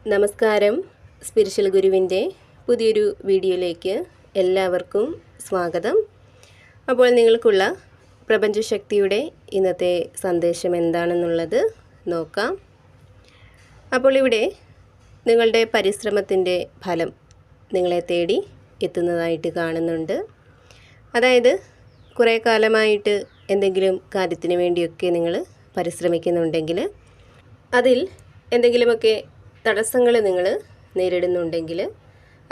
നമസ്കാരം. സ്പിരിച്വൽ ഗുരുവിൻ്റെ പുതിയൊരു വീഡിയോയിലേക്ക് എല്ലാവർക്കും സ്വാഗതം. അപ്പോൾ നിങ്ങൾക്കുള്ള പ്രപഞ്ചശക്തിയുടെ ഇന്നത്തെ സന്ദേശം എന്താണെന്നുള്ളത് നോക്കാം. അപ്പോൾ ഇവിടെ നിങ്ങളുടെ പരിശ്രമത്തിൻ്റെ ഫലം നിങ്ങളെ തേടി എത്തുന്നതായിട്ട് കാണുന്നുണ്ട്. അതായത് കുറേ കാലമായിട്ട് എന്തെങ്കിലും കാര്യത്തിന് വേണ്ടിയൊക്കെ നിങ്ങൾ പരിശ്രമിക്കുന്നുണ്ടെങ്കിൽ അതിൽ എന്തെങ്കിലുമൊക്കെ തടസ്സങ്ങൾ നിങ്ങൾ നേരിടുന്നുണ്ടെങ്കിൽ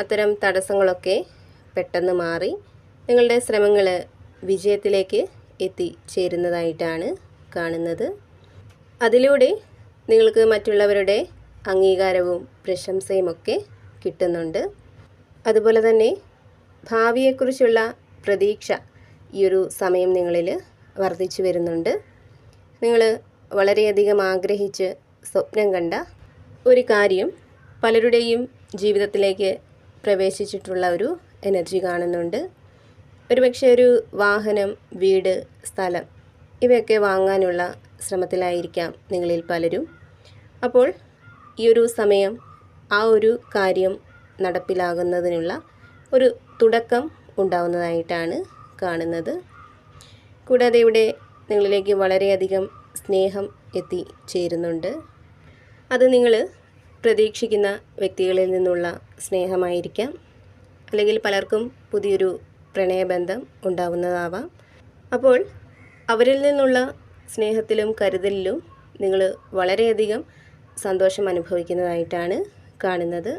അത്തരം തടസ്സങ്ങളൊക്കെ പെട്ടെന്ന് മാറി നിങ്ങളുടെ ശ്രമങ്ങൾ വിജയത്തിലേക്ക് എത്തിച്ചേരുന്നതായിട്ടാണ് കാണുന്നത്. അതിലൂടെ നിങ്ങൾക്ക് മറ്റുള്ളവരുടെ അംഗീകാരവും പ്രശംസയും ഒക്കെ കിട്ടുന്നുണ്ട്. അതുപോലെ തന്നെ ഭാവിയെക്കുറിച്ചുള്ള പ്രതീക്ഷ ഈ ഒരു സമയം നിങ്ങളിൽ വർദ്ധിച്ചു വരുന്നുണ്ട്. നിങ്ങൾ വളരെയധികം ആഗ്രഹിച്ച് സ്വപ്നം കണ്ട ഒരു കാര്യം പലരുടെയും ജീവിതത്തിലേക്ക് പ്രവേശിച്ചിട്ടുള്ള ഒരു എനർജി കാണുന്നുണ്ട്. ഒരുപക്ഷെ ഒരു വാഹനം, വീട്, സ്ഥലം ഇവയൊക്കെ വാങ്ങാനുള്ള ശ്രമത്തിലായിരിക്കാം നിങ്ങളിൽ പലരും. അപ്പോൾ ഈ ഒരു സമയം ആ ഒരു കാര്യം നടപ്പിലാകുന്നതിനുള്ള ഒരു തുടക്കം ഉണ്ടാവുന്നതായിട്ടാണ് കാണുന്നത്. കൂടാതെ ഇവിടെ നിങ്ങളിലേക്ക് വളരെയധികം സ്നേഹം എത്തിച്ചേരുന്നുണ്ട്. അത് നിങ്ങൾ പ്രതീക്ഷിക്കുന്ന വ്യക്തികളിൽ നിന്നുള്ള സ്നേഹമായിരിക്കാം, അല്ലെങ്കിൽ പലർക്കും പുതിയൊരു പ്രണയബന്ധം ഉണ്ടാവുന്നതാവാം. അപ്പോൾ അവരിൽ നിന്നുള്ള സ്നേഹത്തിലും കരുതലിലും നിങ്ങൾ വളരെയധികം സന്തോഷം അനുഭവിക്കുന്നതായിട്ടാണ് കാണുന്നത്.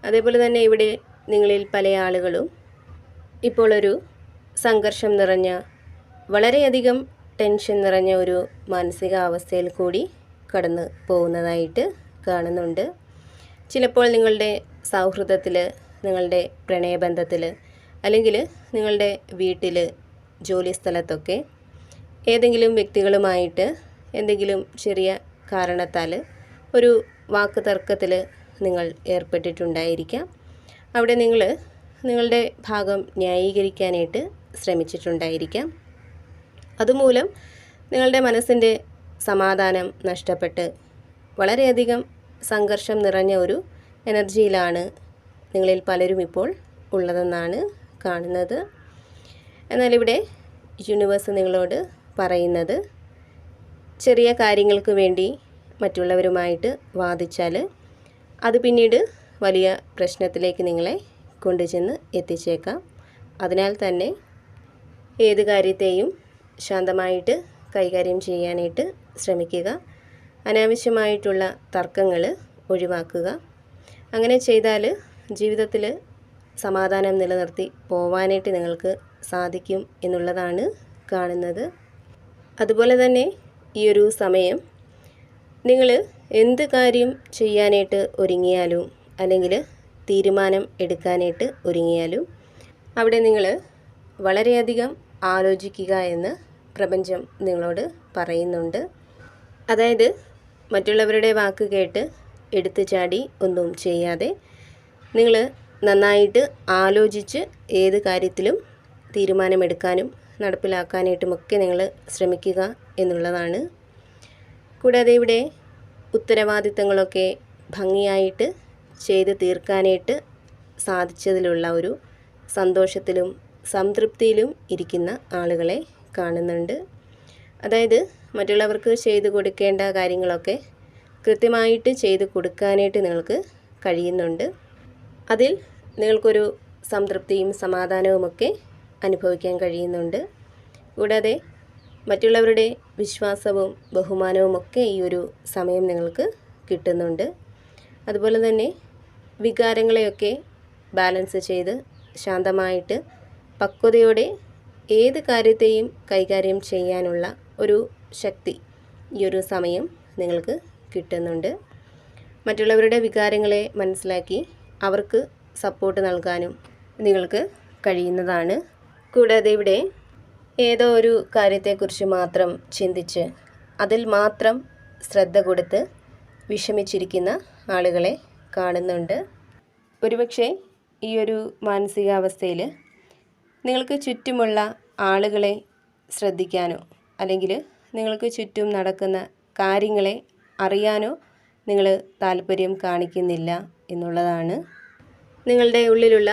അതേപോലെ തന്നെ ഇവിടെ നിങ്ങളിൽ പല ആളുകളും ഇപ്പോൾ ഒരു സംഘർഷം നിറഞ്ഞ, വളരെയധികം ടെൻഷൻ നിറഞ്ഞ ഒരു മാനസികാവസ്ഥയിൽ കൂടി കടന്നു പോകുന്നതായിട്ട് കാണുന്നുണ്ട്. ചിലപ്പോൾ നിങ്ങളുടെ സൗഹൃദത്തിൽ, നിങ്ങളുടെ പ്രണയബന്ധത്തിൽ, അല്ലെങ്കിൽ നിങ്ങളുടെ വീട്ടിൽ, ജോലി സ്ഥലത്തൊക്കെ ഏതെങ്കിലും വ്യക്തികളുമായിട്ട് എന്തെങ്കിലും ചെറിയ കാരണത്താൽ ഒരു വാക്ക് തർക്കത്തിൽ നിങ്ങൾ ഏർപ്പെട്ടിട്ടുണ്ടായിരിക്കാം. അവിടെ നിങ്ങൾ നിങ്ങളുടെ ഭാഗം ന്യായീകരിക്കാനായിട്ട് ശ്രമിച്ചിട്ടുണ്ടായിരിക്കാം. അതുമൂലം നിങ്ങളുടെ മനസ്സിൻ്റെ സമാധാനം നഷ്ടപ്പെട്ട് വളരെയധികം സംഘർഷം നിറഞ്ഞ ഒരു എനർജിയിലാണ് നിങ്ങളിൽ പലരും ഇപ്പോൾ ഉള്ളതെന്നാണ് കാണുന്നത്. എന്നാൽ ഇവിടെ യൂണിവേഴ്സ് നിങ്ങളോട് പറയുന്നത്, ചെറിയ കാര്യങ്ങൾക്ക് വേണ്ടി മറ്റുള്ളവരുമായിട്ട് വാദിച്ചാൽ അത് പിന്നീട് വലിയ പ്രശ്നത്തിലേക്ക് നിങ്ങളെ കൊണ്ടുചെന്ന് എത്തിച്ചേക്കാം. അതിനാൽ തന്നെ ഏത് കാര്യത്തെയും ശാന്തമായിട്ട് കൈകാര്യം ചെയ്യാനായിട്ട് ശ്രമിക്കുക. അനാവശ്യമായിട്ടുള്ള തർക്കങ്ങൾ ഒഴിവാക്കുക. അങ്ങനെ ചെയ്താൽ ജീവിതത്തിൽ സമാധാനം നിലനിർത്തി പോവാനായിട്ട് നിങ്ങൾക്ക് സാധിക്കും എന്നുള്ളതാണ് കാണുന്നത്. അതുപോലെ തന്നെ ഈ ഒരു സമയം നിങ്ങൾ എന്ത് കാര്യം ചെയ്യാനായിട്ട് ഒരുങ്ങിയാലും, അല്ലെങ്കിൽ തീരുമാനം എടുക്കാനായിട്ട് ഒരുങ്ങിയാലും അവിടെ നിങ്ങൾ വളരെയധികം ആലോചിക്കുക എന്ന് പ്രപഞ്ചം നിങ്ങളോട് പറയുന്നുണ്ട്. അതായത് മറ്റുള്ളവരുടെ വാക്ക് കേട്ട് എടുത്തു ചാടി ഒന്നും ചെയ്യാതെ നിങ്ങൾ നന്നായിട്ട് ആലോചിച്ച് ഏത് കാര്യത്തിലും തീരുമാനമെടുക്കാനും നടപ്പിലാക്കാനായിട്ടുമൊക്കെ നിങ്ങൾ ശ്രമിക്കുക എന്നുള്ളതാണ്. കൂടാതെ ഇവിടെ ഉത്തരവാദിത്തങ്ങളൊക്കെ ഭംഗിയായിട്ട് ചെയ്ത് തീർക്കാനായിട്ട് സാധിച്ചതിലുള്ള ഒരു സന്തോഷത്തിലും സംതൃപ്തിയിലും ഇരിക്കുന്ന ആളുകളെ കാണുന്നുണ്ട്. അതായത് മറ്റുള്ളവർക്ക് ചെയ്തു കൊടുക്കേണ്ട കാര്യങ്ങളൊക്കെ കൃത്യമായിട്ട് ചെയ്ത് കൊടുക്കാനായിട്ട് നിങ്ങൾക്ക് കഴിയുന്നുണ്ട്. അതിൽ നിങ്ങൾക്കൊരു സംതൃപ്തിയും സമാധാനവുമൊക്കെ അനുഭവിക്കാൻ കഴിയുന്നുണ്ട്. കൂടാതെ മറ്റുള്ളവരുടെ വിശ്വാസവും ബഹുമാനവുമൊക്കെ ഈ ഒരു സമയം നിങ്ങൾക്ക് കിട്ടുന്നുണ്ട്. അതുപോലെ തന്നെ വികാരങ്ങളെയൊക്കെ ബാലൻസ് ചെയ്ത് ശാന്തമായിട്ട് പക്വതയോടെ ഏത് കാര്യത്തെയും കൈകാര്യം ചെയ്യാനുള്ള ഒരു ശക്തി ഈ ഒരു സമയം നിങ്ങൾക്ക് കിട്ടുന്നുണ്ട്. മറ്റുള്ളവരുടെ വികാരങ്ങളെ മനസ്സിലാക്കി അവർക്ക് സപ്പോർട്ട് നൽകാനും നിങ്ങൾക്ക് കഴിയുന്നതാണ്. കൂടാതെ ഇവിടെ ഏതോ ഒരു കാര്യത്തെക്കുറിച്ച് മാത്രം ചിന്തിച്ച് അതിൽ മാത്രം ശ്രദ്ധ കൊടുത്ത് വിഷമിച്ചിരിക്കുന്ന ആളുകളെ കാണുന്നുണ്ട്. ഒരുപക്ഷെ ഈ ഒരു മാനസികാവസ്ഥയിൽ നിങ്ങൾക്ക് ചുറ്റുമുള്ള ആളുകളെ ശ്രദ്ധിക്കാനോ, അല്ലെങ്കിൽ നിങ്ങൾക്ക് ചുറ്റും നടക്കുന്ന കാര്യങ്ങളെ അറിയാനോ നിങ്ങൾ താല്പര്യം കാണിക്കുന്നില്ല എന്നുള്ളതാണ്. നിങ്ങളുടെ ഉള്ളിലുള്ള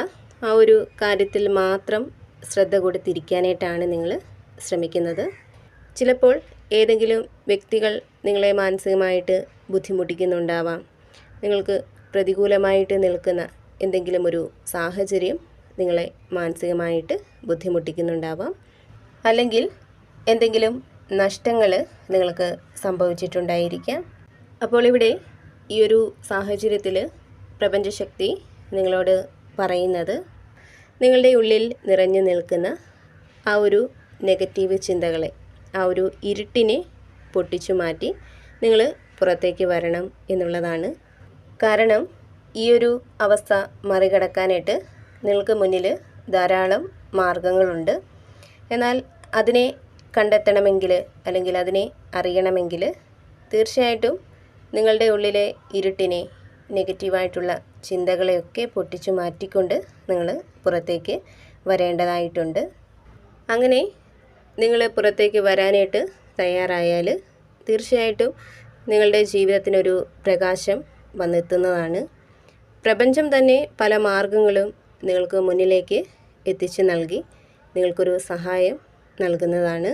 ആ ഒരു കാര്യത്തിൽ മാത്രം ശ്രദ്ധ കൊടുത്തിരിക്കാനായിട്ടാണ് നിങ്ങൾ ശ്രമിക്കുന്നത്. ചിലപ്പോൾ ഏതെങ്കിലും വ്യക്തികൾ നിങ്ങളെ മാനസികമായിട്ട് ബുദ്ധിമുട്ടിക്കുന്നുണ്ടാവാം. നിങ്ങൾക്ക് പ്രതികൂലമായിട്ട് നിൽക്കുന്ന എന്തെങ്കിലും ഒരു സാഹചര്യം നിങ്ങളെ മാനസികമായിട്ട് ബുദ്ധിമുട്ടിക്കുന്നുണ്ടാവാം. അല്ലെങ്കിൽ എന്തെങ്കിലും നഷ്ടങ്ങൾ നിങ്ങൾക്ക് സംഭവിച്ചിട്ടുണ്ടായിരിക്കാം. അപ്പോൾ ഇവിടെ ഈ ഒരു സാഹചര്യത്തിൽ പ്രപഞ്ചശക്തി നിങ്ങളോട് പറയുന്നത്, നിങ്ങളുടെ ഉള്ളിൽ നിറഞ്ഞു നിൽക്കുന്ന ആ ഒരു നെഗറ്റീവ് ചിന്തകളെ, ആ ഒരു ഇരുട്ടിനെ പൊട്ടിച്ചു മാറ്റി നിങ്ങൾ പുറത്തേക്ക് വരണം എന്നുള്ളതാണ്. കാരണം ഈ ഒരു അവസ്ഥ മറികടക്കാനായിട്ട് നിങ്ങൾക്ക് മുന്നിൽ ധാരാളം മാർഗങ്ങളുണ്ട്. എന്നാൽ അതിനെ കണ്ടെത്തണമെങ്കിൽ അല്ലെങ്കിൽ അതിനെ അറിയണമെങ്കിൽ തീർച്ചയായിട്ടും നിങ്ങളുടെ ഉള്ളിലെ ഇരുട്ടിനെ, നെഗറ്റീവായിട്ടുള്ള ചിന്തകളെയൊക്കെ പൊട്ടിച്ചു മാറ്റിക്കൊണ്ട് നിങ്ങൾ പുറത്തേക്ക് വരേണ്ടതായിട്ടുണ്ട്. അങ്ങനെ നിങ്ങൾ പുറത്തേക്ക് വരാനായിട്ട് തയ്യാറായാൽ തീർച്ചയായിട്ടും നിങ്ങളുടെ ജീവിതത്തിനൊരു പ്രകാശം വന്നെത്തുന്നതാണ്. പ്രപഞ്ചം തന്നെ പല മാർഗങ്ങളും നിങ്ങൾക്ക് മുന്നിലേക്ക് എത്തിച്ചു നൽകി നിങ്ങൾക്കൊരു സഹായം നൽകുന്നതാണ്.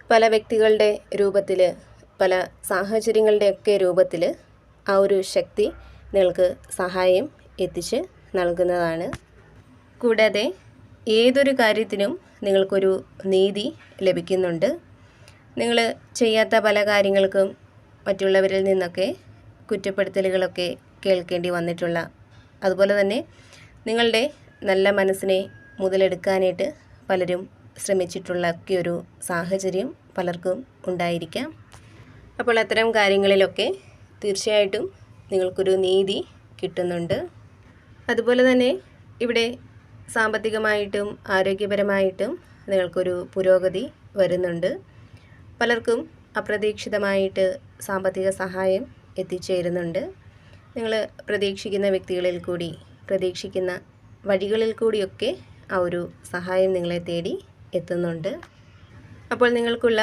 പല വ്യക്തികളുടെ രൂപത്തിൽ, പല സാഹചര്യങ്ങളുടെയൊക്കെ രൂപത്തിൽ ആ ഒരു ശക്തി നിങ്ങൾക്ക് സഹായം എത്തിച്ച് നൽകുന്നതാണ്. കൂടാതെ ഏതൊരു കാര്യത്തിനും നിങ്ങൾക്കൊരു നീതി ലഭിക്കുന്നുണ്ട്. നിങ്ങൾ ചെയ്യാത്ത പല കാര്യങ്ങൾക്കും മറ്റുള്ളവരിൽ നിന്നൊക്കെ കുറ്റപ്പെടുത്തലുകളൊക്കെ കേൾക്കേണ്ടി വന്നിട്ടുള്ള, അതുപോലെ തന്നെ നിങ്ങളുടെ നല്ല മനസ്സിനെ മുതലെടുക്കാനായിട്ട് പലരും ശ്രമിച്ചിട്ടുള്ള ഒക്കെ ഒരു സാഹചര്യം പലർക്കും ഉണ്ടായിരിക്കാം. അപ്പോൾ അത്തരം കാര്യങ്ങളിലൊക്കെ തീർച്ചയായിട്ടും നിങ്ങൾക്കൊരു നീതി കിട്ടുന്നുണ്ട്. അതുപോലെ തന്നെ ഇവിടെ സാമ്പത്തികമായിട്ടും ആരോഗ്യപരമായിട്ടും നിങ്ങൾക്കൊരു പുരോഗതി വരുന്നുണ്ട്. പലർക്കും അപ്രതീക്ഷിതമായിട്ട് സാമ്പത്തിക സഹായം എത്തിച്ചേരുന്നുണ്ട്. നിങ്ങൾ പ്രതീക്ഷിക്കുന്ന വ്യക്തികളിൽ കൂടി, പ്രതീക്ഷിക്കുന്ന വഴികളിൽ കൂടിയൊക്കെ ആ ഒരു സഹായം നിങ്ങളെ തേടി എത്തുന്നുണ്ട്. അപ്പോൾ നിങ്ങൾക്കുള്ള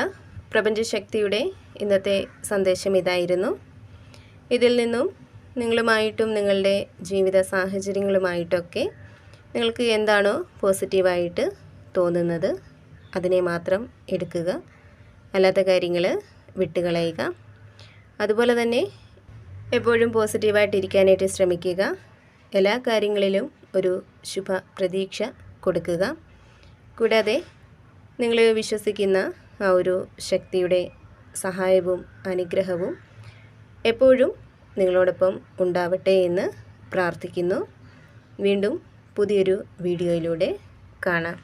പ്രപഞ്ചശക്തിയുടെ ഇന്നത്തെ സന്ദേശം ഇതായിരുന്നു. ഇതിൽ നിന്നും നിങ്ങളുമായിട്ടും നിങ്ങളുടെ ജീവിത സാഹചര്യങ്ങളുമായിട്ടൊക്കെ നിങ്ങൾക്ക് എന്താണോ പോസിറ്റീവായിട്ട് തോന്നുന്നത് അതിനെ മാത്രം എടുക്കുക, അല്ലാത്ത കാര്യങ്ങൾ വിട്ടുകളയുക. അതുപോലെ തന്നെ എപ്പോഴും പോസിറ്റീവായിട്ടിരിക്കാനായിട്ട് ശ്രമിക്കുക. എല്ലാ കാര്യങ്ങളിലും ഒരു ശുഭ പ്രതീക്ഷ കൊടുക്കുക. കൂടാതെ നിങ്ങൾ വിശ്വസിക്കുന്ന ആ ഒരു ശക്തിയുടെ സഹായവും അനുഗ്രഹവും എപ്പോഴും നിങ്ങളോടൊപ്പം ഉണ്ടാവട്ടെ എന്ന് പ്രാർത്ഥിക്കുന്നു. വീണ്ടും പുതിയൊരു വീഡിയോയിലൂടെ കാണാം.